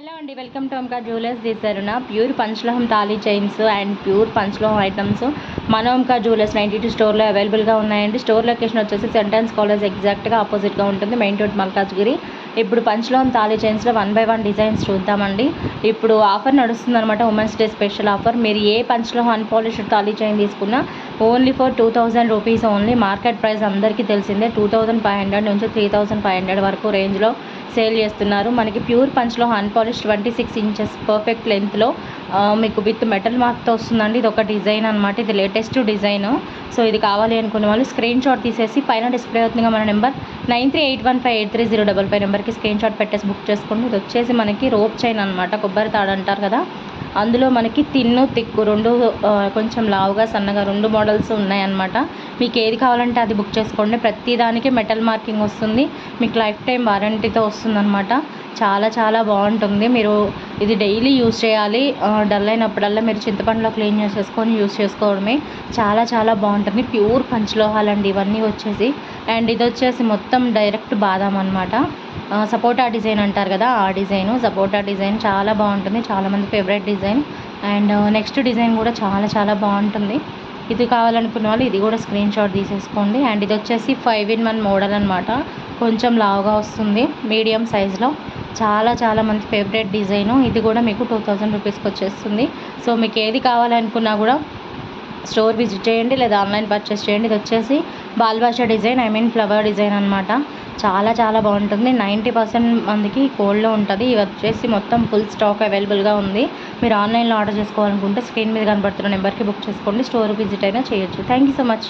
Hello అండి, welcome to Omkar jewellers. తీసారున pure పంచలోహం తాళీ చైన్స్ అండ్ ప్యూర్ పంచలోహం ఐటమ్స్ మన ఓంకార్ జ్యువెలర్స్ 92 స్టోర్లో అవైలబుల్గా ఉన్నాయండి. స్టోర్ లొకేషన్ వచ్చేసి సెంటెన్స్ కాలేజ్ ఎగ్జాక్ట్గా ఆపోజిట్గా ఉంటుంది, మెయిన్ రోడ్ మల్కాజ్గిరి. ఇప్పుడు పంచలోహం తాళీ చైన్స్లో 1 by 1 డిజైన్స్ చూద్దామండి. ఇప్పుడు ఆఫర్ నడుస్తుంది అనమాట, ఉమెన్స్ డే స్పెషల్ ఆఫర్. మీరు ఏ పంచలోహం అన్పాలిష్డ్ తాళీ చైన్ తీసుకున్నా only for 2000 rupees only. Market price అందరికీ తెలిసిందే, 2500 నుంచి 3500 వరకు రేంజ్లో సేల్ చేస్తున్నారు. మనకి ప్యూర్ పంచ్లో అన్పాలిష్ 26 ఇంచెస్ పర్ఫెక్ట్ లెంత్లో మీకు విత్ మెటల్ మార్క్తో వస్తుందండి. ఇది ఒక డిజైన్ అనమాట, ఇది లేటెస్ట్ డిజైన్. సో ఇది కావాలి అనుకునే వాళ్ళు స్క్రీన్ షాట్ తీసేసి పైన డిస్ప్లే అవుతుంది మన నెంబర్ 9381583055 నెంబర్కి స్క్రీన్ షాట్ పెట్టేసి బుక్ చేసుకోండి. ఇది వచ్చేసి మనకి రోప్ చైన్ అనమాట, కొబ్బరి తాడు అంటారు కదా, అందులో మనకి తిన్ను తిక్కు రెండు కొంచెం లావుగా సన్నగా రెండు మోడల్స్ ఉన్నాయన్నమాట. మీకు ఏది కావాలంటే అది బుక్ చేసుకోండి. ప్రతి దానికి మెటల్ మార్కింగ్ వస్తుంది, మీకు లైఫ్ టైం వారంటీతో వస్తుందన్నమాట. చాలా చాలా బాగుంటుంది. మీరు ఇది డైలీ యూజ్ చేయాలి. డల్ అయినప్పుడల్లా మీరు చింతపండులో క్లీన్ చేసేసుకొని యూజ్ చేసుకోవడమే. చాలా చాలా బాగుంటుంది. ప్యూర్ పంచలోహాలండి ఇవన్నీ వచ్చేసి. అండ్ ఇది వచ్చేసి మొత్తం డైరెక్ట్ బాదాం అనమాట, సపోటా డిజైన్ అంటారు కదా, ఆ డిజైను సపోటా డిజైన్ చాలా బాగుంటుంది, చాలామంది favourite design. And next design కూడా చాలా చాలా బాగుంటుంది. ఇది కావాలనుకున్న వాళ్ళు ఇది కూడా స్క్రీన్ షాట్ తీసేసుకోండి. అండ్ ఇది వచ్చేసి 5-in-1 మోడల్ అనమాట, కొంచెం లావుగా వస్తుంది, మీడియం సైజులో. చాలా చాలా మంది ఫేవరెట్ డిజైను. ఇది కూడా మీకు 2000 రూపీస్కి వచ్చేస్తుంది. సో మీకు ఏది కావాలనుకున్నా కూడా స్టోర్ విజిట్ చేయండి లేదా ఆన్లైన్ పర్చేస్ చేయండి. ఇది వచ్చేసి బాల్బాషా డిజైన్, ఫ్లవర్ డిజైన్ అనమాట. చాలా చాలా బాగుంటుంది. 90% మందికి కోల్డ్లో ఉంటుంది. ఇవి వచ్చేసి మొత్తం ఫుల్ స్టాక్ అవైలబుల్గా ఉంది. మీరు ఆన్లైన్లో ఆర్డర్ చేసుకోవాలనుకుంటే స్క్రీన్ మీద కనబడుతున్న నెంబర్కి బుక్ చేసుకోండి, స్టోర్ విజిట్ అయినా చేయొచ్చు. Thank you so much.